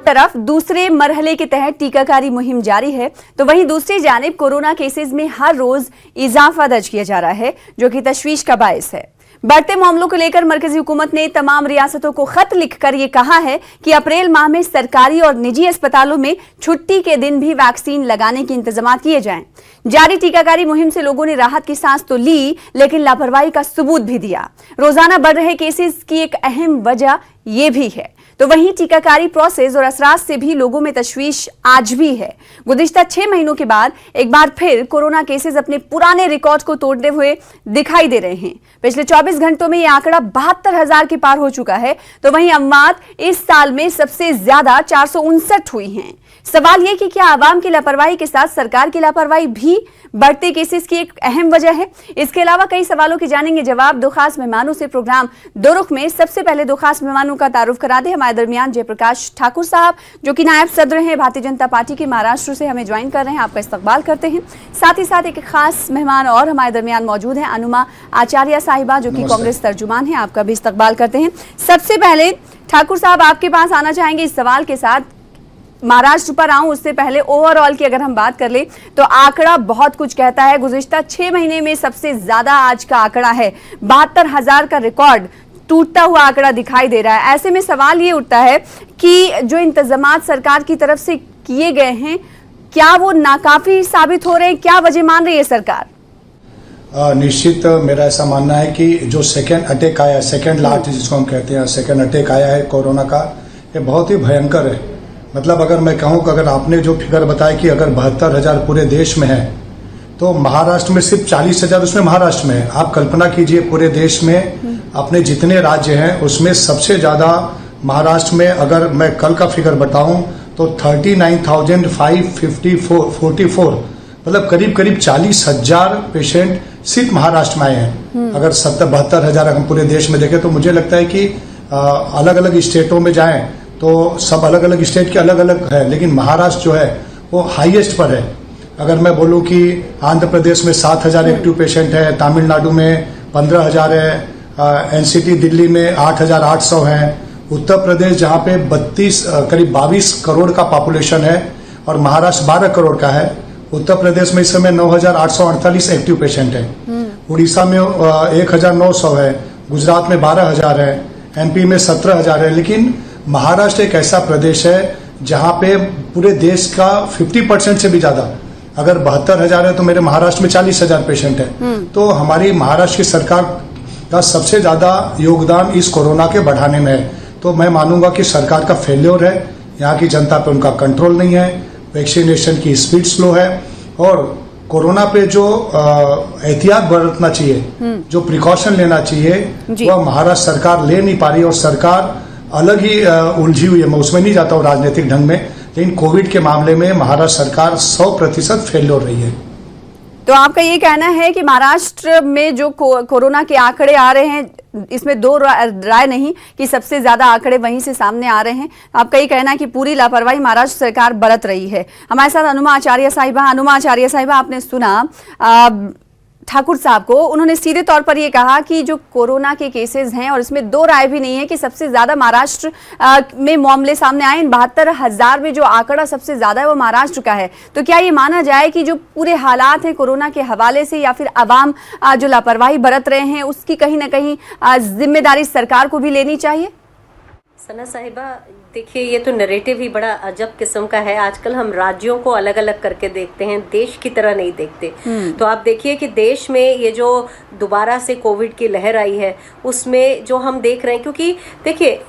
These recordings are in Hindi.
तरफ दूसरे मरहले के तहत टीकाकारी मुहिम जारी है, तो वहीं दूसरी जानिब कोरोना केसेस में हर रोज इजाफा दर्ज किया जा रहा है, जो कि तशवीश का बायस है। बढ़ते मामलों को लेकर मरकजी हुकूमत ने तमाम रियासतों को खत लिखकर ये कहा है कि अप्रैल माह में सरकारी और निजी अस्पतालों में छुट्टी के दिन भी वैक्सीन लगाने के इंतजाम किए जाएं। जारी टीकाकारी मुहिम से लोगों ने राहत की सांस तो ली, लेकिन लापरवाही का सबूत भी दिया। रोजाना बढ़ रहे केसेस की एक अहम वजह यह भी है। तो वहीं टीकाकारी प्रोसेस और असरात से भी लोगों में तशवीश आज भी है। गुज़िश्ता 6 महीनों के बाद एक बार फिर कोरोना केसेस अपने पुराने रिकॉर्ड को तोड़ते हुए दिखाई दे रहे हैं। पिछले 24 घंटों में यह आंकड़ा 72,000 के पार हो चुका है। तो वहीं अमवात इस साल में सबसे ज्यादा 459 हुई हैं। सवाल यह कि क्या आवाम की लापरवाही के साथ सरकार की लापरवाही भी बढ़ते केसेस की एक अहम वजह है? इसके अलावा कई सवालों के जानेंगे जवाब दो खास मेहमानों से। प्रोग्राम दो रुख में सबसे पहले दो खास मेहमानों का तारुफ करा दे। हमारे दरमियान जयप्रकाश ठाकुर साहब, जो कि नायब सदर हैं भारतीय जनता पार्टी के महाराष्ट्र से, हमें ज्वाइन कर रहे हैं। आपका इस्तकबाल करते हैं। साथ ही साथ एक खास मेहमान और हमारे दरमियान मौजूद है, अनुमा आचार्य साहिबा, जो कि कांग्रेस तर्जुमान है। आपका भी इस्तकबाल करते हैं। सबसे पहले ठाकुर साहब, आपके पास आना चाहेंगे इस सवाल के साथ। महाराष्ट्र पर आऊं उससे पहले ओवरऑल की अगर हम बात कर ले तो आंकड़ा बहुत कुछ कहता है। गुज़िश्ता 6 महीने में सबसे ज्यादा आज का आंकड़ा है। 72,000 का रिकॉर्ड टूटता हुआ आंकड़ा दिखाई दे रहा है। ऐसे में सवाल ये उठता है कि जो इंतजामात सरकार की तरफ से किए गए हैं, क्या वो नाकाफी साबित हो रहे हैं? क्या वजह मान रही है सरकार? निश्चित मेरा ऐसा मानना है कि जो सेकेंड अटैक आया, सेकेंड लार्ज जिसको हम कहते हैं, सेकेंड अटैक आया है कोरोना का, ये बहुत ही भयंकर है। मतलब अगर मैं कहूं कि अगर आपने जो फिगर बताया कि अगर 72,000 पूरे देश में है, तो महाराष्ट्र में सिर्फ 40,000 उसमें महाराष्ट्र में है। आप कल्पना कीजिए पूरे देश में अपने जितने राज्य हैं उसमें सबसे ज्यादा महाराष्ट्र में, अगर मैं कल का फिगर बताऊं तो 39,544, मतलब करीब करीब 40,000 पेशेंट सिर्फ महाराष्ट्र में आए हैं। अगर 72,000 हम पूरे देश में देखें तो मुझे लगता है कि अलग अलग स्टेटों में जाएं तो सब अलग अलग स्टेट के अलग अलग है, लेकिन महाराष्ट्र जो है वो हाईएस्ट पर है। अगर मैं बोलूं कि आंध्र प्रदेश में 7,000 एक्टिव पेशेंट है, तमिलनाडु में 15,000 है, एनसीटी दिल्ली में 8,800 है, उत्तर प्रदेश जहां पे करीब 22 करोड़ का पॉपुलेशन है और महाराष्ट्र 12 करोड़ का है, उत्तर प्रदेश में इस समय 9,848 एक्टिव पेशेंट है, उड़ीसा में 1,900 है, गुजरात में 12,000 है, एमपी में 17,000 है। लेकिन महाराष्ट्र एक ऐसा प्रदेश है जहां पे पूरे देश का 50% से भी ज्यादा, अगर 72,000 है तो मेरे महाराष्ट्र में 40,000 पेशेंट है। तो हमारी महाराष्ट्र की सरकार का सबसे ज्यादा योगदान इस कोरोना के बढ़ाने में है। तो मैं मानूंगा कि सरकार का फेल्योर है, यहाँ की जनता पे उनका कंट्रोल नहीं है, वैक्सीनेशन की स्पीड स्लो है और कोरोना पे जो एहतियात बरतना चाहिए, जो प्रिकॉशन लेना चाहिए, वह महाराष्ट्र सरकार ले नहीं पा रही और सरकार अलग ही उलझी हुई है। मैं उसमें नहीं जाता हूँ राजनीतिक ढंग में, लेकिन कोविड के मामले में महाराष्ट्र सरकार 100% फेल हो रही है। तो आपका ये कहना है कि महाराष्ट्र में जो कोरोना के आंकड़े आ रहे हैं, इसमें दो राय नहीं कि सबसे ज्यादा आंकड़े वहीं से सामने आ रहे हैं। आपका ये कहना है कि पूरी लापरवाही महाराष्ट्र सरकार बरत रही है। हमारे साथ अनुमा आचार्य साहिबा। अनुमा आचार्य साहिबा, आपने सुना ठाकुर साहब को, उन्होंने सीधे तौर पर यह कहा कि जो कोरोना के केसेस हैं, और इसमें दो राय भी नहीं है कि सबसे ज्यादा महाराष्ट्र में मामले सामने आए। 72,000 में जो आंकड़ा सबसे ज्यादा है वो महाराष्ट्र का है। तो क्या ये माना जाए कि जो पूरे हालात हैं कोरोना के हवाले से, या फिर अवाम जो लापरवाही बरत रहे हैं, उसकी कहीं ना कहीं जिम्मेदारी सरकार को भी लेनी चाहिए? सना साहिबा, देखिए ये तो नैरेटिव ही बड़ा अजब किस्म का है। आजकल हम राज्यों को अलग अलग करके देखते हैं, देश की तरह नहीं देखते। तो आप देखिए कि देश में ये जो दोबारा से कोविड की लहर आई है, उसमें जो हम देख रहे हैं, क्योंकि देखिए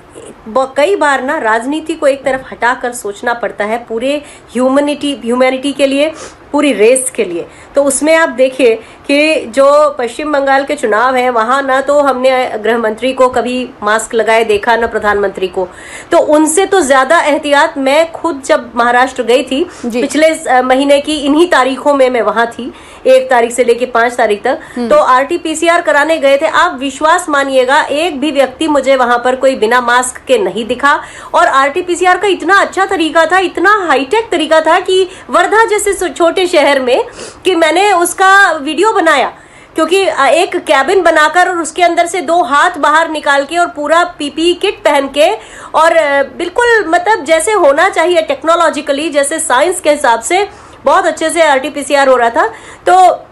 कई बार ना राजनीति को एक तरफ हटाकर सोचना पड़ता है पूरे ह्यूमैनिटी के लिए, पूरी रेस के लिए। तो उसमें आप देखिए कि जो पश्चिम बंगाल के चुनाव हैं, वहाँ ना तो हमने गृह मंत्री को कभी मास्क लगाए देखा, ना प्रधानमंत्री को। तो उनसे तो ज्यादा एहतियात मैं खुद जब महाराष्ट्र गई थी पिछले महीने की इन्हीं तारीखों में, मैं वहाँ थी 1 तारीख से लेके 5 तारीख तक, तो RT-PCR कराने गए थे। आप विश्वास मानिएगा, एक भी व्यक्ति मुझे वहां पर कोई बिना मास्क के नहीं दिखा। और RT-PCR का इतना अच्छा तरीका था, इतना हाईटेक तरीका था कि वर्धा जैसे छोटे शहर में कि मैंने उसका वीडियो बनाया क्योंकि एक कैबिन बनाकर और उसके अंदर से 2 हाथ बाहर निकाल के और पूरा पीपीई किट पहन के और बिल्कुल मतलब जैसे होना चाहिए टेक्नोलॉजिकली, जैसे साइंस के हिसाब से बहुत अच्छे से आरटीपीसीआर हो रहा था। तो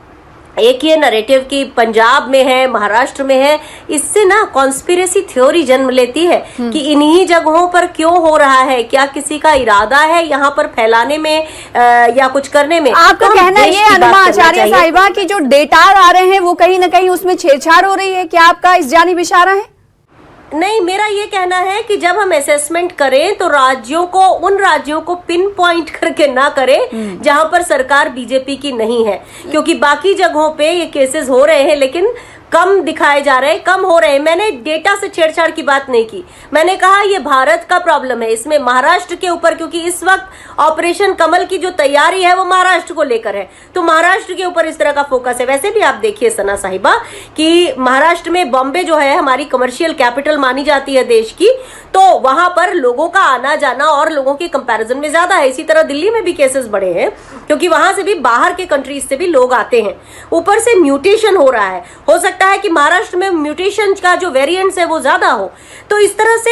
एक ये नरेटिव कि पंजाब में है, महाराष्ट्र में है, इससे ना कॉन्स्पिरेसी थ्योरी जन्म लेती है कि इन्हीं जगहों पर क्यों हो रहा है, क्या किसी का इरादा है यहाँ पर फैलाने में या कुछ करने में। आपका तो कहना ये अनुमा आचार्य साहिबा की जो डेटा आ रहे हैं वो कहीं ना कहीं उसमें छेड़छाड़ हो रही है, क्या आपका इस जानिब इशारा है? नहीं, मेरा ये कहना है कि जब हम असेसमेंट करें तो उन राज्यों को पिन पॉइंट करके ना करें जहां पर सरकार बीजेपी की नहीं है, क्योंकि बाकी जगहों पे ये केसेस हो रहे हैं लेकिन कम दिखाए जा रहे हैं, कम हो रहे हैं। मैंने डेटा से छेड़छाड़ की बात नहीं की, मैंने कहा ये भारत का प्रॉब्लम है, इसमें महाराष्ट्र के ऊपर, क्योंकि इस वक्त ऑपरेशन कमल की जो तैयारी है वो महाराष्ट्र को लेकर है, तो महाराष्ट्र के ऊपर इस तरह का फोकस है। वैसे भी आप देखिए सना साहिबा कि महाराष्ट्र में बॉम्बे जो है हमारी कमर्शियल कैपिटल मानी जाती है देश की, तो वहां पर लोगों का आना जाना और लोगों के कंपैरिजन में ज्यादा है। इसी तरह दिल्ली में भी केसेस बढ़े हैं क्योंकि वहां से भी बाहर के कंट्रीज से भी लोग आते हैं, ऊपर से म्यूटेशन हो रहा है। हो सकता है कि महाराष्ट्र में म्यूटेशन का जो वेरिएंट्स है वो ज्यादा हो। तो इस तरह से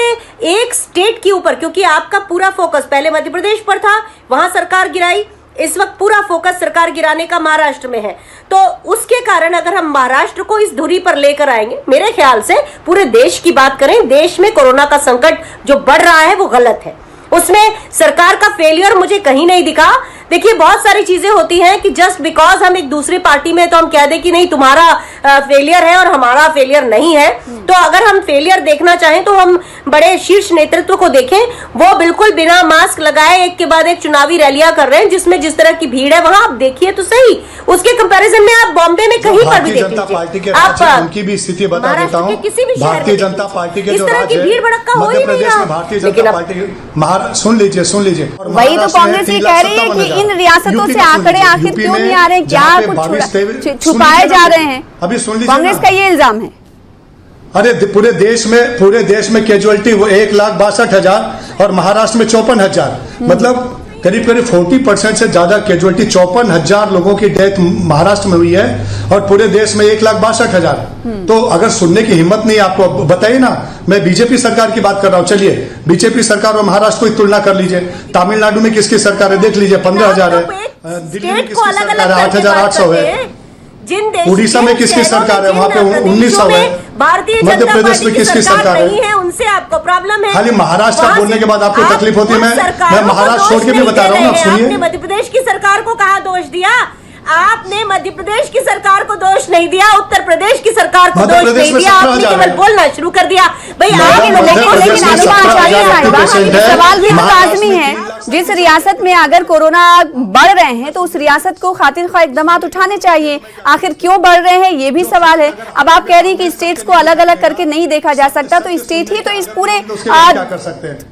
एक स्टेट के ऊपर, क्योंकि आपका पूरा फोकस पहले मध्य प्रदेश पर था, वहां सरकार गिराई, इस वक्त पूरा फोकस सरकार गिराने का महाराष्ट्र में है, तो उसके कारण अगर हम महाराष्ट्र को इस धुरी पर लेकर आएंगे, मेरे ख्याल से पूरे देश की बात करें, देश में कोरोना का संकट जो बढ़ रहा है वो गलत है। उसमें सरकार का फेलियर मुझे कहीं नहीं दिखा। देखिए बहुत सारी चीजें होती हैं कि जस्ट बिकॉज हम एक दूसरी पार्टी में तो हम कह दें कि नहीं तुम्हारा फेलियर है और हमारा फेलियर नहीं है। तो अगर हम फेलियर देखना चाहें तो हम बड़े शीर्ष नेतृत्व को देखें, वो बिल्कुल बिना मास्क लगाए एक के बाद एक चुनावी रैलियां कर रहे हैं जिसमें जिस तरह की भीड़ है वहां आप देखिए तो सही। उसके कंपैरिजन में आप बॉम्बे में कहीं पर भी देख लीजिए, आप उनकी भी स्थिति बता देता हूं, किसी भी भारतीय जनता पार्टी के जो राज्य है, भीड़ भड़का हो ही नहीं रहा। भारतीय जनता पार्टी सुन लीजिए वही तो कांग्रेस ये कह रही है कि इन रियासतों से आंकड़े आखिर क्यों नहीं आ रहे, क्या कुछ छुपाए जा रहे हैं, अभी सुन लीजिए, कांग्रेस का ये इल्जाम है। अरे पूरे देश में कैजुअलिटी वो 1,62,000 और महाराष्ट्र में 54,000, मतलब करीब 40% से ज्यादा कैजुअलिटी, 54,000 लोगों की डेथ महाराष्ट्र में हुई है और पूरे देश में 1,62,000। तो अगर सुनने की हिम्मत नहीं आपको, बताइए ना, मैं बीजेपी सरकार की बात कर रहा हूँ, चलिए बीजेपी सरकार और महाराष्ट्र की तुलना कर लीजिए। तमिलनाडु में किसकी सरकार है देख लीजिए, 15,000 है। दिल्ली में किसकी सरकार है, 8,800 है। उड़ीसा में किसकी सरकार है, वहाँ पे 1,900 है। भारतीय मध्य प्रदेश में किसकी सरकार नहीं है, उनसे आपको प्रॉब्लम है। खाली महाराष्ट्र का बोलने के बाद आपको तकलीफ होती है। मैं महाराष्ट्र छोड़ के भी बता रहा हूँ, आप सुनिए। आपने मध्य प्रदेश की सरकार को कहा दोष दिया, आपने मध्य प्रदेश की सरकार को दोष नहीं दिया, उत्तर प्रदेश की सरकार को दोष नहीं दिया, आपने केवल बोलना शुरू कर दिया। भाई सवाल भी लाजमी है, जिस रियासत में अगर कोरोना बढ़ रहे हैं तो उस रियासत को खातिर खा इकदाम उठाने चाहिए। आखिर क्यों बढ़ रहे हैं ये भी सवाल है। अब आप कह रही हैं कि स्टेट्स को अलग अलग करके नहीं देखा जा सकता, तो स्टेट ही तो इस पूरे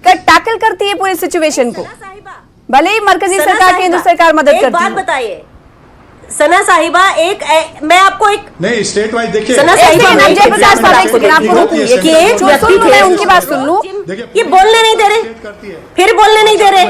टैकल करती है पूरे सिचुएशन को, भले ही मरकजी सरकार केंद्र सरकार मदद करती है। बात बताइए सना साहिबा, मैं आपको एक नहीं स्टेट वाइज देखिए, सना साहिबा उनकी बात सुन लूं। ये बोलने नहीं दे रहे, फिर बोलने नहीं दे रहे,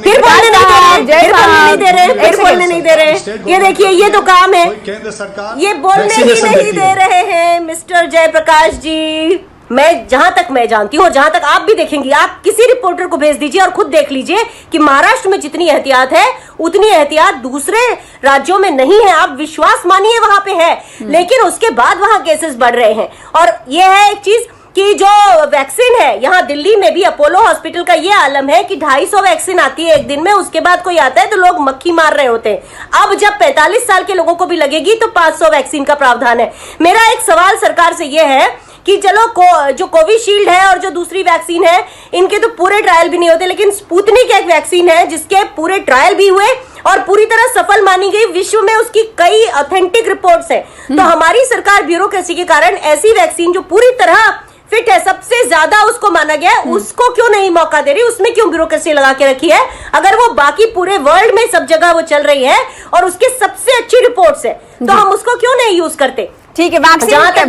फिर बोलने नहीं दे रहे, फिर बोलने नहीं दे रहे, फिर बोलने नहीं दे रहे। ये देखिए ये तो काम है, केंद्र सरकार ये बोलने ही नहीं दे रहे हैं मिस्टर जयप्रकाश जी। मैं जहां तक मैं जानती हूँ, जहां तक आप भी देखेंगी, आप किसी रिपोर्टर को भेज दीजिए और खुद देख लीजिए कि महाराष्ट्र में जितनी एहतियात है उतनी एहतियात दूसरे राज्यों में नहीं है। आप विश्वास मानिए वहां पे है, लेकिन उसके बाद वहां केसेस बढ़ रहे हैं। और ये है एक चीज कि जो वैक्सीन है, यहाँ दिल्ली में भी अपोलो हॉस्पिटल का ये आलम है कि 250 वैक्सीन आती है एक दिन में, उसके बाद कोई आता है तो लोग मक्खी मार रहे होते हैं। अब जब 45 साल के लोगों को भी लगेगी तो 500 वैक्सीन का प्रावधान है। मेरा एक सवाल सरकार से ये है कि चलो जो कोविशील्ड है और जो दूसरी वैक्सीन है, इनके तो पूरे ट्रायल भी नहीं होते, लेकिन स्पुतनिक एक वैक्सीन है जिसके पूरे ट्रायल भी हुए और पूरी तरह सफल मानी गई, विश्व में उसकी कई ऑथेंटिक रिपोर्ट्स हैं। तो हमारी सरकार ब्यूरोक्रेसी के कारण ऐसी वैक्सीन जो पूरी तरह फिट है, सबसे ज्यादा उसको माना गया है, उसको क्यों नहीं मौका दे रही, उसमें क्यों ब्यूरोक्रेसी लगा के रखी है, अगर वो बाकी पूरे वर्ल्ड में सब जगह वो चल रही है और उसके सबसे अच्छी रिपोर्ट्स है, तो हम उसको क्यों नहीं यूज करते। ठीक है, वैक्सीन के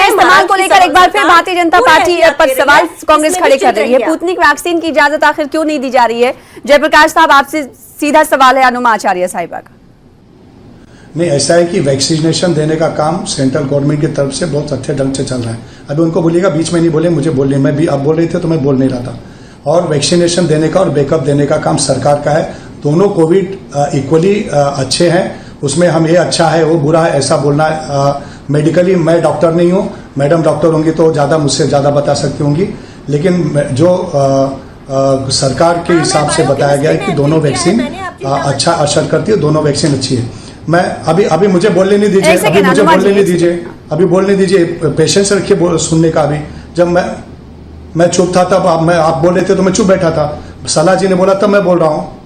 इस्तेमाल को लेकर एक बार फिर भारतीय जनता पार्टी पर सवाल कांग्रेस खड़े कर रही है। स्पुतनिक वैक्सीन की इजाजत आखिर क्यों नहीं दी जा रही है? जयप्रकाश साहब, आपसे सीधा सवाल है अनुमा आचार्य साहिबा का। नहीं, ऐसा है कि वैक्सीनेशन देने का काम सेंट्रल गवर्नमेंट की तरफ से बहुत अच्छे ढंग से चल रहा है। अभी उनको बोलिएगा बीच में नहीं बोले, मुझे बोलने, मैं भी आप बोल रहे थे तो मैं बोल नहीं रहा था। और वैक्सीनेशन देने का और बैकअप देने का काम सरकार का है। दोनों कोविड इक्वली अच्छे हैं, उसमें हम ये अच्छा है वो बुरा है ऐसा बोलना मेडिकली, मैं डॉक्टर नहीं हूँ, मैडम डॉक्टर होंगी तो ज़्यादा मुझसे ज़्यादा बता सकती होंगी, लेकिन जो सरकार के हिसाब से बताया गया है कि दोनों वैक्सीन अच्छा असर करती है, दोनों वैक्सीन अच्छी है। मैं अभी मुझे बोलने नहीं दीजिए, अभी मुझे बोलने नहीं दीजिए, अभी बोलने दीजिए, पेशेंस रखिए सुनने का। अभी जब मैं चुप था तब आप बोल रहे थे तो मैं चुप बैठा था, सलाह जी ने बोला तब मैं बोल रहा हूँ।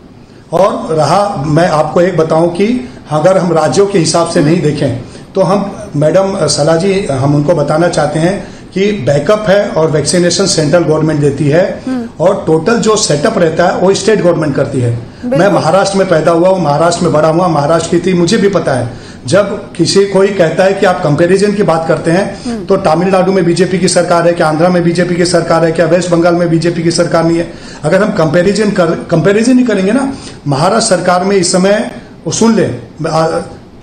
और रहा, मैं आपको एक बताऊं कि अगर हम राज्यों के हिसाब से नहीं देखें तो हम मैडम सलाह जी, हम उनको बताना चाहते हैं कि बैकअप है और वैक्सीनेशन सेंट्रल गवर्नमेंट देती है और टोटल जो सेटअप रहता है वो स्टेट गवर्नमेंट करती है। मैं महाराष्ट्र में पैदा हुआ हूँ, महाराष्ट्र में बड़ा हुआ, महाराष्ट्र की थी, मुझे भी पता है। जब किसी कोई कहता है कि आप कंपैरिजन की बात करते हैं तो तमिलनाडु में बीजेपी की सरकार है क्या, आंध्रा में बीजेपी की सरकार है क्या, वेस्ट बंगाल में बीजेपी की सरकार नहीं है। अगर हम कंपैरिजन ही करेंगे ना, महाराष्ट्र सरकार में इस समय सुन ले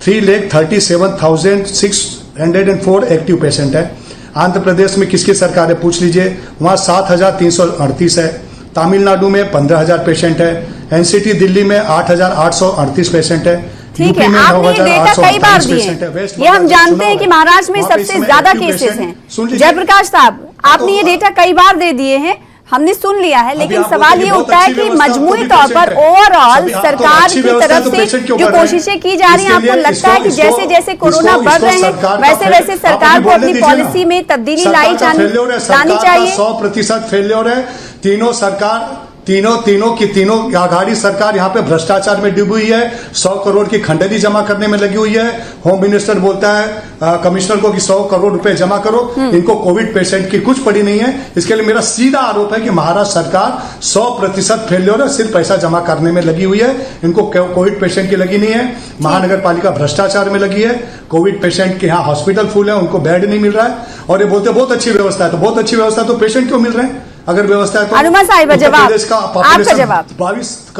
3,37,604 एक्टिव पेशेंट है। आंध्र प्रदेश में किसकी सरकार है पूछ लीजिए, वहाँ 7,338 है। तमिलनाडु में 15,000 पेशेंट है। एनसीटी दिल्ली में 8,838 पेशेंट है। ठीक है, आपने ये डेटा कई बार दिए हैं, ये हम जानते हैं कि महाराष्ट्र में सबसे ज्यादा केसेस हैं। जयप्रकाश साहब, आपने ये डेटा कई बार दे दिए हैं, हमने सुन लिया है, लेकिन सवाल ये उठता है कि मजमूई तौर पर ओवरऑल सरकार की तरफ से जो कोशिशें की जा रही हैं, आपको लगता है कि जैसे जैसे कोरोना बढ़ रहे हैं वैसे वैसे सरकार को अपनी पॉलिसी में तब्दीली लानी चाहिए? 100% फेल्योर है। तीनों सरकार, तीनों आघाड़ी सरकार यहाँ पे भ्रष्टाचार में डूबी हुई है। 100 करोड़ की खंडनी जमा करने में लगी हुई है। होम मिनिस्टर बोलता है कमिश्नर को कि 100 करोड़ रुपए जमा करो, इनको कोविड पेशेंट की कुछ पड़ी नहीं है। इसके लिए मेरा सीधा आरोप है कि महाराष्ट्र सरकार 100% फेल्योर है, सिर्फ पैसा जमा करने में लगी हुई है, इनको कोविड पेशेंट की लगी नहीं है। महानगर पालिका भ्रष्टाचार में लगी है, कोविड पेशेंट के यहाँ हॉस्पिटल फुल है, उनको बेड नहीं मिल रहा है, और ये बोलते बहुत अच्छी व्यवस्था है। तो बहुत अच्छी व्यवस्था तो पेशेंट क्यों मिल रहे हैं अगर व्यवस्था है तो? अनुमा साहिबा, जवाब आपका जवाब।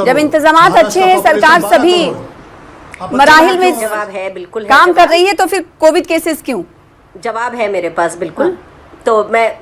जब इंतजामात अच्छे हैं, सरकार सभी मराहिल में जवाब है, बिल्कुल काम कर रही है, तो फिर कोविड केसेस क्यों? जवाब है मेरे पास, बिल्कुल। तो मैं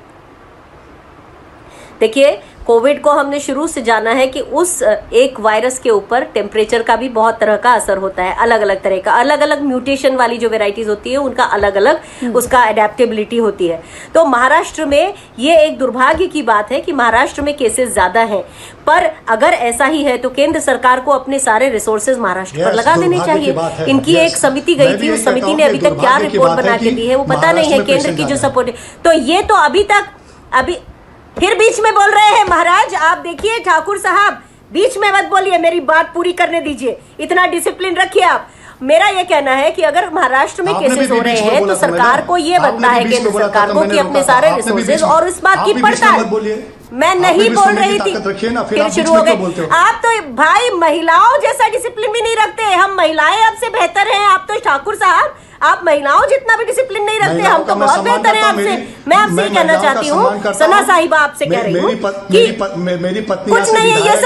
देखिए, कोविड को हमने शुरू से जाना है कि उस एक वायरस के ऊपर टेम्परेचर का भी बहुत तरह का असर होता है, अलग अलग तरह का, अलग अलग म्यूटेशन वाली जो वेराइटीज होती है उनका अलग अलग उसका अडेप्टेबिलिटी होती है। तो महाराष्ट्र में ये एक दुर्भाग्य की बात है कि महाराष्ट्र में केसेस ज्यादा हैं, पर अगर ऐसा ही है तो केंद्र सरकार को अपने सारे रिसोर्सेज महाराष्ट्र पर लगा देने चाहिए। इनकी एक समिति गई थी, उस समिति ने अभी तक क्या रिपोर्ट बना के दी है वो पता नहीं है, केंद्र की जो सपोर्ट है। तो ये तो अभी फिर बीच में बोल रहे हैं महाराज। आप देखिए ठाकुर साहब, बीच में मत बोलिए, मेरी बात पूरी करने दीजिए, इतना डिसिप्लिन रखिए आप। मेरा ये कहना है कि अगर महाराष्ट्र में केसेस हो रहे हैं तो सरकार को ये बनता है, केंद्र सरकार को, कि अपने सारे रिसोर्सेज और इस बात की पड़ताल। मैं नहीं बोल रही थी, फिर शुरू हो गए आप। तो भाई महिलाओं जैसा डिसिप्लिन भी नहीं रखते, हम महिलाएं आपसे बेहतर हैं। आप तो ठाकुर साहब, आप महिलाओं जितना भी डिसिप्लिन नहीं रखते, हम तो बहुत बेहतर हैं आपसे। मैं आपसे ये कहना चाहती हूँ, सना साहिबा आपसे कह रही हूँ कि मेरी पत्नी कुछ नहीं है, ये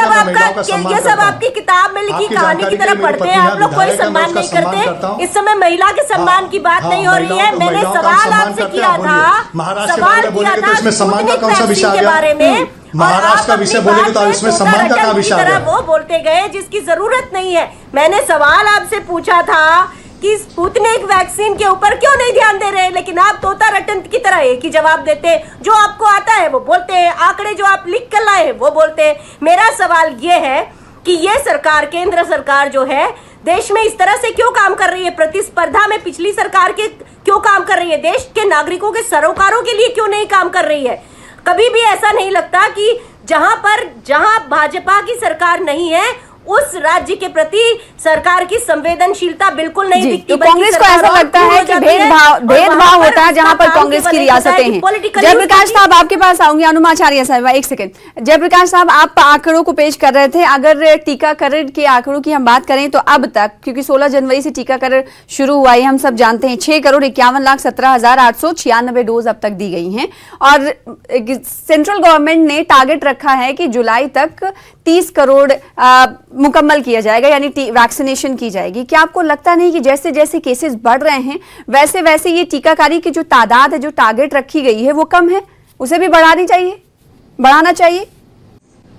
सब आपकी किताब में लिखी कहानी की तरह पढ़ते हैं आप लोग, कोई सम्मान नहीं करते। इस समय महिला के सम्मान की बात नहीं हो रही है। मैंने सवाल आपसे किया था, स्पुतनिक वैक्सीन के बारे में, महाराष्ट्र का विषय बोलेंगे तो इसमें सम्मान का विषय है। वो बोलते गए जिसकी जरूरत नहीं है। मैंने सवाल आपसे पूछा था कि स्पुतनिक वैक्सीन के ऊपर क्यों नहीं ध्यान दे रहे, लेकिन आप तोता रटन की तरह एक ही जवाब देते हैं, जो आपको आता है वो बोलते हैं, आंकड़े जो आप लिख कर लाए वो बोलते हैं। मेरा सवाल ये है कि ये सरकार, केंद्र सरकार जो है, देश में इस तरह से क्यों काम कर रही है, प्रतिस्पर्धा में पिछली सरकार के क्यों काम कर रही है, देश के नागरिकों के सरोकारों के लिए क्यों नहीं काम कर रही है? कभी भी ऐसा नहीं लगता कि जहां भाजपा की सरकार नहीं है उस राज्य के प्रति सरकार की संवेदनशीलता बिल्कुल नहीं दिखती। तो कांग्रेस को ऐसा लगता है कि भेदभाव होता है जहां पर कांग्रेस की रियासतें हैं। जयप्रकाश साहब, आपके पास आऊंगी। अनुमाचार्य साहब, एक सेकंड। जयप्रकाश साहब, आप आंकड़ों को पेश कर रहे थे। अगर टीकाकरण के आंकड़ों की हम बात करें तो अब तक, क्योंकि 16 जनवरी से टीकाकरण शुरू हुआ है, हम सब जानते हैं, 6,51,17,896 डोज अब तक दी गई हैं, और सेंट्रल गवर्नमेंट ने टारगेट रखा है कि जुलाई तक 30 करोड़ मुकम्मल किया जाएगा, यानी वैक्सीनेशन की जाएगी। क्या आपको लगता नहीं कि जैसे जैसे केसेस बढ़ रहे हैं वैसे वैसे ये टीकाकारी की जो तादाद है, जो टारगेट रखी गई है वो कम है, उसे भी बढ़ाना चाहिए?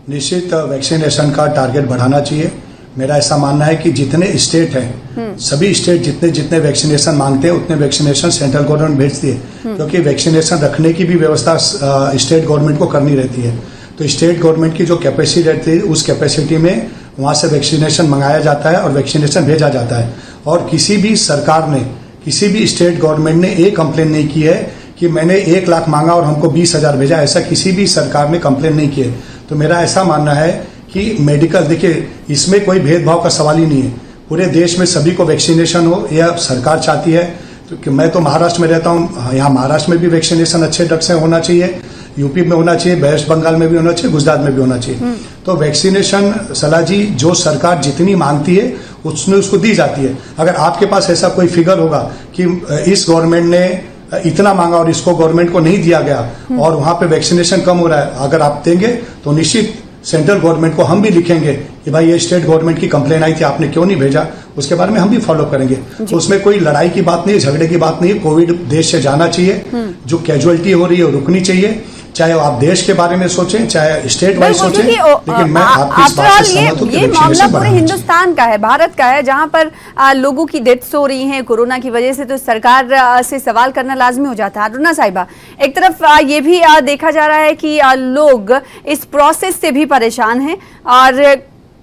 निश्चित वैक्सीनेशन का टारगेट बढ़ाना चाहिए। मेरा ऐसा मानना है कि जितने स्टेट हैं, सभी स्टेट जितने जितने वैक्सीनेशन मांगते हैं उतने वैक्सीनेशन सेंट्रल गवर्नमेंट भेजती है, क्योंकि वैक्सीनेशन रखने की भी व्यवस्था स्टेट गवर्नमेंट को करनी रहती है। तो स्टेट गवर्नमेंट की जो कैपेसिटी रहती है उस कैपेसिटी में वहां से वैक्सीनेशन मंगाया जाता है और वैक्सीनेशन भेजा जाता है। और किसी भी सरकार ने, किसी भी स्टेट गवर्नमेंट ने एक कंप्लेन नहीं की है कि मैंने 1 लाख मांगा और हमको 20,000 भेजा, ऐसा किसी भी सरकार ने कंप्लेन नहीं की है। तो मेरा ऐसा मानना है कि मेडिकल, देखिए इसमें कोई भेदभाव का सवाल ही नहीं है, पूरे देश में सभी को वैक्सीनेशन हो यह सरकार चाहती है। तो मैं तो महाराष्ट्र में रहता हूँ, यहाँ महाराष्ट्र में भी वैक्सीनेशन अच्छे ढंग से होना चाहिए, यूपी में होना चाहिए, वेस्ट बंगाल में भी होना चाहिए, गुजरात में भी होना चाहिए। तो वैक्सीनेशन सलाह जी जो सरकार जितनी मांगती है उसमें उसको दी जाती है। अगर आपके पास ऐसा कोई फिगर होगा कि इस गवर्नमेंट ने इतना मांगा और इसको गवर्नमेंट को नहीं दिया गया और वहां पे वैक्सीनेशन कम हो रहा है, अगर आप देंगे तो निश्चित सेंट्रल गवर्नमेंट को हम भी लिखेंगे कि भाई ये स्टेट गवर्नमेंट की कंप्लेन आई थी, आपने क्यों नहीं भेजा, उसके बारे में हम भी फॉलो करेंगे। तो उसमें कोई लड़ाई की बात नहीं है, झगड़े की बात नहीं है। कोविड देश से जाना चाहिए, जो कैजुअलिटी हो रही है रुकनी चाहिए, चाहे आप देश के बारे में सोचें चाहे स्टेट वाइज सोचें। लेकिन मैं आपकी इस बात से सहमत हूं कि ये मामला पूरे हिंदुस्तान का है, भारत का है, जहां पर लोगों की डेथ्स हो रही हैं कोरोना की वजह से, तो सरकार से सवाल करना लाजमी हो जाता है। अरुणा साहिबा, एक तरफ ये भी देखा जा रहा है कि लोग इस प्रोसेस से भी परेशान हैं और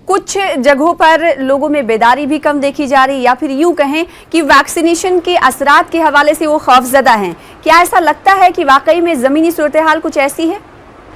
कुछ जगहों पर लोगों में बेदारी भी कम देखी जा रही, या फिर यूं कहें कि वैक्सीनेशन के असरात के हवाले से वो खौफजदा हैं। क्या ऐसा लगता है कि वाकई में जमीनी सूरत हाल कुछ ऐसी है?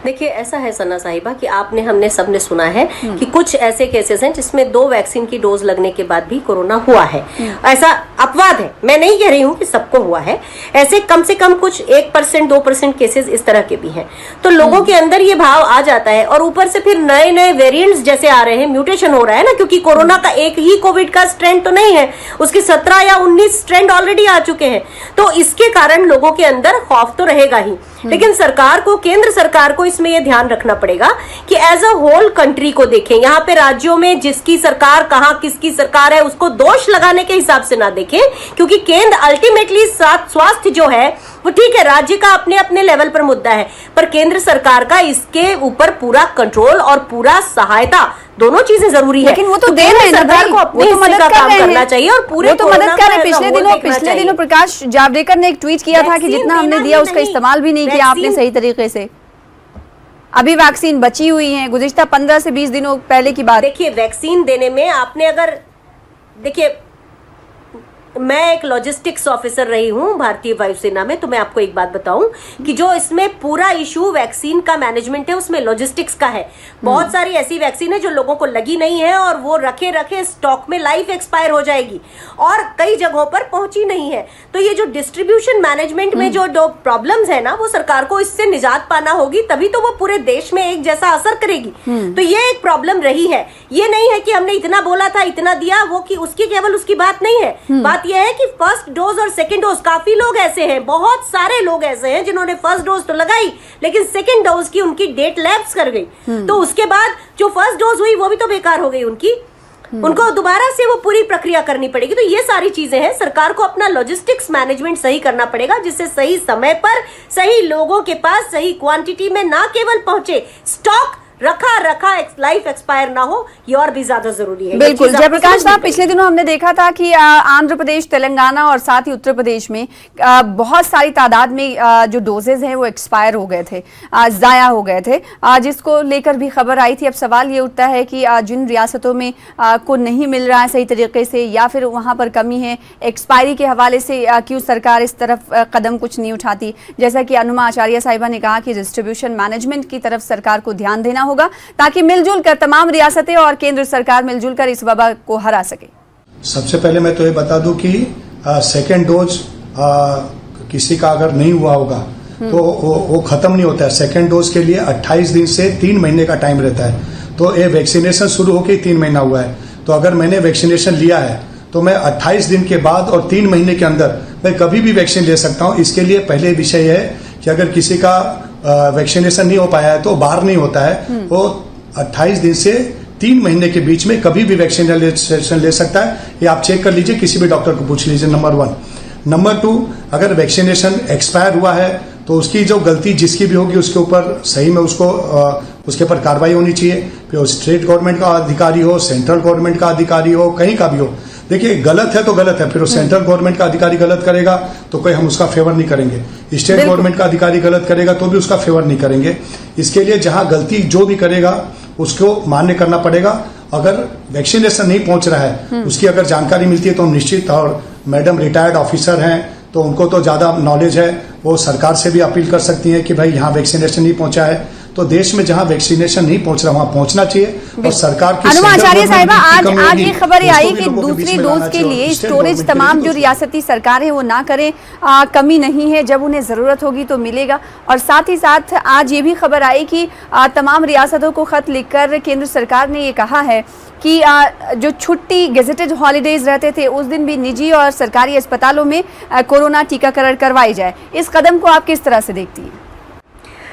देखिए ऐसा है सना साहिबा कि हमने सबने सुना है कि कुछ ऐसे केसेस हैं जिसमें 2 वैक्सीन की डोज लगने के बाद भी कोरोना हुआ है। ऐसा अपवाद है, मैं नहीं कह रही हूं कि सबको हुआ है, ऐसे कम से कम कुछ 1% 2% केसेस इस तरह के भी हैं। तो लोगों के अंदर ये भाव आ जाता है और ऊपर से फिर नए नए वेरिएंट्स जैसे आ रहे हैं, म्यूटेशन हो रहा है ना, क्योंकि कोरोना का एक ही कोविड का स्ट्रेंड तो नहीं है, उसके 17 या 19 स्ट्रेंड ऑलरेडी आ चुके हैं। तो इसके कारण लोगों के अंदर खौफ तो रहेगा ही। लेकिन सरकार को, केंद्र सरकार को इसमें यह ध्यान रखना पड़ेगा कि एज अ होल कंट्री को देखें। यहाँ पे राज्यों में जिसकी सरकार कहाँ किसकी सरकार है उसको दोष लगाने के हिसाब से ना देखें, क्योंकि केंद्र अल्टीमेटली स्वास्थ्य जो है वो ठीक है, राज्य का अपने अपने लेवल पर मुद्दा है, पर केंद्र सरकार का इसके ऊपर पूरा कंट्रोल और पूरा सहायता, दोनों चीजें जरूरी है। लेकिन वो तो दे रहे हैं सरकार को अपने हिस्से का काम करना चाहिए और पूरे तो मदद कर रहे हैं। पिछले दिनों प्रकाश जावड़ेकर ने एक ट्वीट किया था कि जितना हमने दिया उसका इस्तेमाल भी नहीं किया आपने सही तरीके से। अभी वैक्सीन बची हुई है, गुज़िश्ता 15 से 20 दिनों पहले की बात। देखिए वैक्सीन देने में आपने अगर, देखिए मैं एक लॉजिस्टिक्स ऑफिसर रही हूं भारतीय वायुसेना में, तो मैं आपको एक बात बताऊं कि जो इसमें पूरा इशू वैक्सीन का मैनेजमेंट है उसमें लॉजिस्टिक्स का है। बहुत सारी ऐसी वैक्सीन है जो लोगों को लगी नहीं है और वो रखे रखे स्टॉक में लाइफ एक्सपायर हो जाएगी और कई जगहों पर पहुंची नहीं है। तो ये जो डिस्ट्रीब्यूशन मैनेजमेंट में जो प्रॉब्लम्स है ना, वो सरकार को इससे निजात पाना होगी, तभी तो वो पूरे देश में एक जैसा असर करेगी। तो ये एक प्रॉब्लम रही है। ये नहीं है कि हमने इतना बोला था इतना दिया, वो कि उसकी केवल उसकी बात नहीं है। बात यह है कि फर्स्ट डोज और सेकंड डोज, काफी लोग ऐसे हैं, बहुत सारे लोग ऐसे हैं जिन्होंने फर्स्ट डोज तो लगाई लेकिन सेकंड डोज की उनकी डेट लैप्स कर गई। तो उसके बाद जो फर्स्ट डोज हुई वो भी तो बेकार हो गई उनकी, उनको दोबारा से वो पूरी प्रक्रिया करनी पड़ेगी। तो ये सारी चीजें हैं, सरकार को अपना लॉजिस्टिक्स मैनेजमेंट सही करना पड़ेगा, जिससे सही समय पर सही लोगों के पास सही क्वांटिटी में ना केवल पहुंचे, स्टॉक रखा लाइफ एक्सपायर ना हो, ये और भी ज्यादा जरूरी है। बिल्कुल जयप्रकाश साहब, पिछले दिनों हमने देखा था कि आंध्र प्रदेश, तेलंगाना और साथ ही उत्तर प्रदेश में बहुत सारी तादाद में जो डोजेज हैं वो एक्सपायर हो गए थे, जाया हो गए थे, जिसको लेकर भी खबर आई थी। अब सवाल ये उठता है कि जिन रियासतों में को नहीं मिल रहा है सही तरीके से, या फिर वहाँ पर कमी है एक्सपायरी के हवाले से, क्यों सरकार इस तरफ कदम कुछ नहीं उठाती? जैसा कि अनुमा आचार्य साहिबा ने कहा कि डिस्ट्रीब्यूशन मैनेजमेंट की तरफ सरकार को ध्यान देना होगा ताकि मिलजुल कर तमाम रियासतें और केंद्र सरकार मिलजुल कर इस वबा को हरा सके। सबसे पहले मैं तो ये बता दूं कि सेकेंड डोज किसी का अगर नहीं हुआ होगा तो वो खत्म नहीं होता है। सेकेंड डोज के लिए 28 दिन से 3 महीने का टाइम रहता है। तो ये वैक्सीनेशन शुरू होकर 3 महीना हुआ है, तो अगर मैंने वैक्सीनेशन लिया है तो मैं 28 दिन के बाद और 3 महीने के अंदर मैं कभी भी वैक्सीन ले सकता हूं। इसके लिए पहले विषय है कि अगर किसी का वैक्सीनेशन नहीं हो पाया है तो बाहर नहीं होता है, वो 28 दिन से 3 महीने के बीच में कभी भी वैक्सीनेशन ले सकता है। ये आप चेक कर लीजिए, किसी भी डॉक्टर को पूछ लीजिए, नंबर 1। नंबर 2, अगर वैक्सीनेशन एक्सपायर हुआ है तो उसकी जो गलती जिसकी भी होगी उसके ऊपर सही में उसके ऊपर कार्रवाई होनी चाहिए। फिर वो स्टेट गवर्नमेंट का अधिकारी हो, सेंट्रल गवर्नमेंट का अधिकारी हो, कहीं का भी हो। देखिए, गलत है तो गलत है, फिर वो सेंट्रल गवर्नमेंट का अधिकारी गलत करेगा तो कोई हम उसका फेवर नहीं करेंगे, स्टेट गवर्नमेंट का अधिकारी गलत करेगा तो भी उसका फेवर नहीं करेंगे। इसके लिए जहां गलती जो भी करेगा उसको मान्य करना पड़ेगा। अगर वैक्सीनेशन नहीं पहुंच रहा है, उसकी अगर जानकारी मिलती है तो हम निश्चित, और मैडम रिटायर्ड ऑफिसर हैं तो उनको तो ज्यादा नॉलेज है, वो सरकार से भी अपील कर सकती हैं कि भाई यहाँ वैक्सीनेशन नहीं पहुंचा है। तो देश में जहां वैक्सीनेशन नहीं पहुंच रहा वहां पहुंचना चाहिए। और सरकार की अनुमाचार्य साहिबा, आज ये खबर आई कि दूसरी डोज के लिए स्टोरेज तमाम जो रियासती सरकार है वो ना करें, कमी नहीं है, जब उन्हें जरूरत होगी तो मिलेगा। और साथ ही साथ आज ये भी खबर आई कि तमाम रियासतों को खत लिखकर केंद्र सरकार ने ये कहा है कि जो छुट्टी गेजेटेड हॉलीडेज रहते थे उस दिन भी निजी और सरकारी अस्पतालों में कोरोना टीकाकरण करवाई जाए। इस कदम को आप किस तरह से देखती हैं?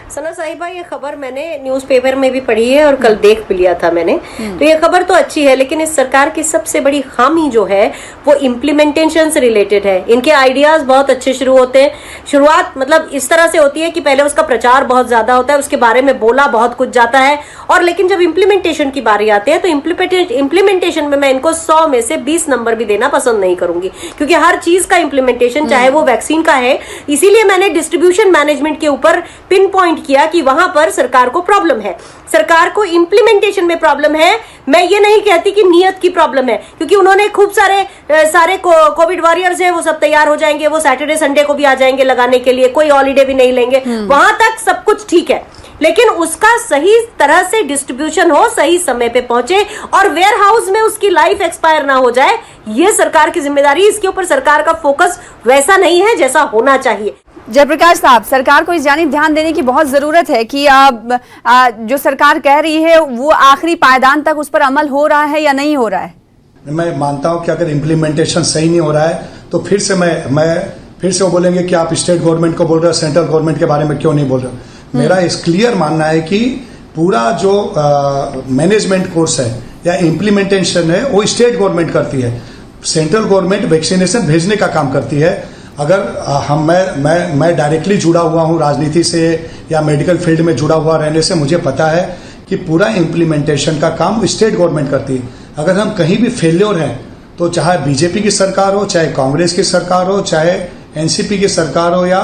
सना साहिबा, ये खबर मैंने न्यूज़पेपर में भी पढ़ी है और कल देख भी लिया था मैंने। तो ये खबर तो अच्छी है, लेकिन इस सरकार की सबसे बड़ी खामी जो है वो इम्प्लीमेंटेशन से रिलेटेड है। इनके आइडियाज बहुत अच्छे शुरू होते हैं, शुरुआत मतलब इस तरह से होती है कि पहले उसका प्रचार बहुत ज्यादा होता है, उसके बारे में बोला बहुत कुछ जाता है, और लेकिन जब इम्प्लीमेंटेशन की बारी आती है तो इम्प्लीमेंटेशन में मैं इनको 100 में से 20 नंबर भी देना पसंद नहीं करूंगी, क्योंकि हर चीज का इम्प्लीमेंटेशन, चाहे वो वैक्सीन का है, इसीलिए मैंने डिस्ट्रीब्यूशन मैनेजमेंट के ऊपर पिन पॉइंट किया कि वहां पर सरकार को प्रॉब्लम है, सरकार को इंप्लीमेंटेशन में प्रॉब्लम है। मैं ये नहीं कहती कि नियत की प्रॉब्लम है, क्योंकि उन्होंने खूब सारे कोविड वॉरियर्स हैं, वो सब तैयार हो जाएंगे, वो सैटरडे संडे को भी आ जाएंगे लगाने के लिए, कोई हॉलीडे भी नहीं लेंगे, वहां तक सब कुछ ठीक है, लेकिन उसका सही तरह से डिस्ट्रीब्यूशन हो, सही समय पे पहुंचे और वेयर हाउस में उसकी लाइफ एक्सपायर ना हो जाए, ये सरकार की जिम्मेदारी। इसके ऊपर सरकार का फोकस वैसा नहीं है जैसा होना चाहिए। जयप्रकाश साहब, सरकार को इस जानिब ध्यान देने की बहुत जरूरत है कि जो सरकार कह रही है वो आखिरी पायदान तक उस पर अमल हो रहा है या नहीं हो रहा है। मैं मानता हूं कि अगर इम्प्लीमेंटेशन सही नहीं हो रहा है तो फिर से मैं फिर से वो बोलेंगे कि आप स्टेट गवर्नमेंट को बोल रहे हो, सेंट्रल गवर्नमेंट के बारे में क्यों नहीं बोल रहे हो। मेरा इस क्लियर मानना है कि पूरा जो मैनेजमेंट कोर्स है या इम्प्लीमेंटेशन है वो स्टेट गवर्नमेंट करती है, सेंट्रल गवर्नमेंट वैक्सीनेशन भेजने का काम करती है। अगर मैं डायरेक्टली जुड़ा हुआ हूं राजनीति से या मेडिकल फील्ड में जुड़ा हुआ रहने से मुझे पता है कि पूरा इम्प्लीमेंटेशन का काम स्टेट गवर्नमेंट करती है। अगर हम कहीं भी फेल्योर हैं तो चाहे बीजेपी की सरकार हो, चाहे कांग्रेस की सरकार हो, चाहे एनसीपी की सरकार हो या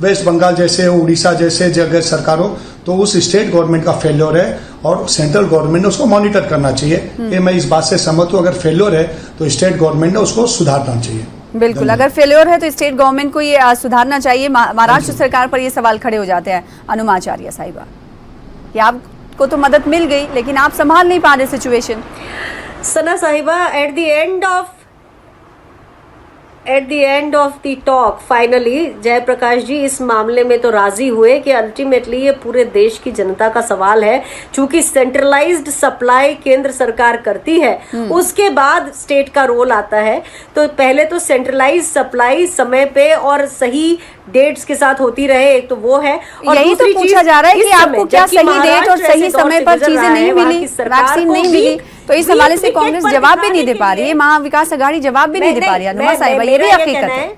वेस्ट बंगाल जैसे, उड़ीसा जैसे जगह सरकार हो, तो उस स्टेट गवर्नमेंट का फेल्योर है और सेंट्रल गवर्नमेंट ने उसको मॉनिटर करना चाहिए। ये मैं इस बात से सहमत हूं, अगर फेल्योर है तो स्टेट गवर्नमेंट ने उसको सुधारना चाहिए। बिल्कुल, अगर फेल्योर है तो स्टेट गवर्नमेंट को ये सुधारना चाहिए। महाराष्ट्र सरकार पर ये सवाल खड़े हो जाते हैं अनुमाचार्य साहिबा कि आपको तो मदद मिल गई लेकिन आप संभाल नहीं पा रहे situation. Sana Sahiba, at the end of the talk finally Jayaprakash ji इस मामले में तो राजी हुए कि अल्टीमेटली ये पूरे देश की जनता का सवाल है। चूंकि सेंट्रलाइज्ड सप्लाई केंद्र सरकार करती है, उसके बाद स्टेट का रोल आता है। तो पहले तो सेंट्रलाइज सप्लाई समय पे और सही डेट्स के साथ होती रहे, एक तो वो है, और यही तो पूछा जा रहा है कि आपको क्या सही डेट और सही समय पर चीजें नहीं मिली, वैक्सीन नहीं मिली, तो इस हवाले से कांग्रेस जवाब भी नहीं दे पा रही है, महाविकास आघाड़ी जवाब भी नहीं दे पा रही है। अनुमा साहिबा, ये भी हकीकत है।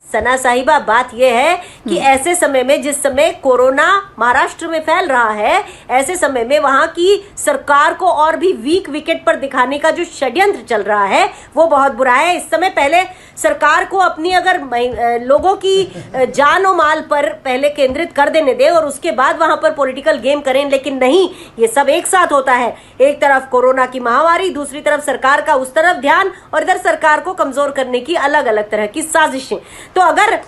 सना साहिबा, बात यह है कि ऐसे समय में, जिस समय कोरोना महाराष्ट्र में फैल रहा है, ऐसे समय में वहां की सरकार को और भी वीक विकेट पर दिखाने का जो षड्यंत्र चल रहा है वो बहुत बुरा है। इस समय पहले सरकार को अपनी अगर लोगों की जान और माल पर पहले केंद्रित कर देने दे और उसके बाद वहां पर पॉलिटिकल गेम करें, लेकिन नहीं, ये सब एक साथ होता है। एक तरफ कोरोना की महामारी, दूसरी तरफ सरकार का उस तरफ ध्यान, और इधर सरकार को कमजोर करने की अलग अलग तरह की साजिशें। तो अगर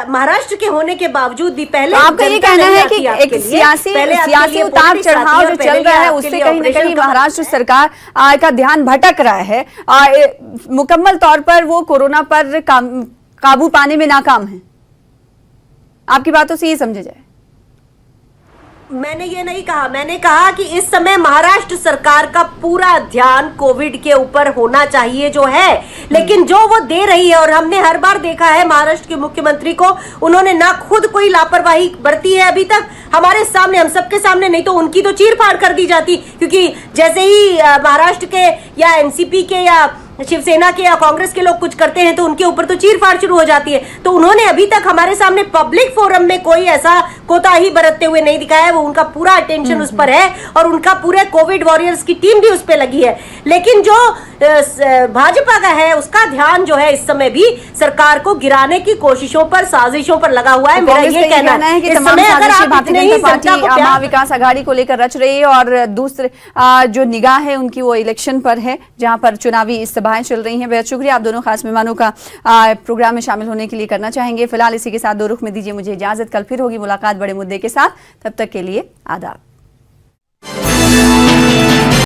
महाराष्ट्र के होने के बावजूद भी पहले आपका ये कहना है कि एक सियासी उतार चढ़ाव जो चल रहा है उससे कहीं ना कहीं महाराष्ट्र सरकार का ध्यान भटक रहा है, मुकम्मल तौर पर वो कोरोना पर काबू पाने में नाकाम है। आपकी बातों से ये समझे जाए? मैंने ये नहीं कहा, मैंने कहा कि इस समय महाराष्ट्र सरकार का पूरा ध्यान कोविड के ऊपर होना चाहिए जो है, लेकिन जो वो दे रही है, और हमने हर बार देखा है महाराष्ट्र के मुख्यमंत्री को, उन्होंने ना खुद कोई लापरवाही बरती है अभी तक हमारे सामने, हम सबके सामने, नहीं तो उनकी तो चीर फाड़ कर दी जाती, क्योंकि जैसे ही महाराष्ट्र के या एनसीपी के या शिवसेना के या कांग्रेस के लोग कुछ करते हैं तो उनके ऊपर तो चीरफाड़ शुरू हो जाती है। तो उन्होंने अभी तक हमारे सामने पब्लिक फोरम में कोई ऐसा कोताही बरतते हुए नहीं दिखाया है। वो उनका पूरा अटेंशन उस पर है और उनका पूरे कोविड वॉरियर्स की टीम भी उस पर लगी है। लेकिन जो भाजपा का है उसका ध्यान जो है इस समय भी सरकार को गिराने की कोशिशों पर, साजिशों पर लगा हुआ है। मेरा ये कहना है कि इस समय अगर आप इतने ही जनता को महाविकास आघाड़ी को लेकर रच रही है और दूसरे जो निगाह है उनकी वो इलेक्शन पर है, जहां पर चुनावी सभाएं चल रही हैं। बेहद शुक्रिया आप दोनों खास मेहमानों का प्रोग्राम में शामिल होने के लिए करना चाहेंगे। फिलहाल इसी के साथ दो रुख में दीजिए मुझे इजाजत। कल फिर होगी मुलाकात बड़े मुद्दे के साथ, तब तक के लिए आदाब।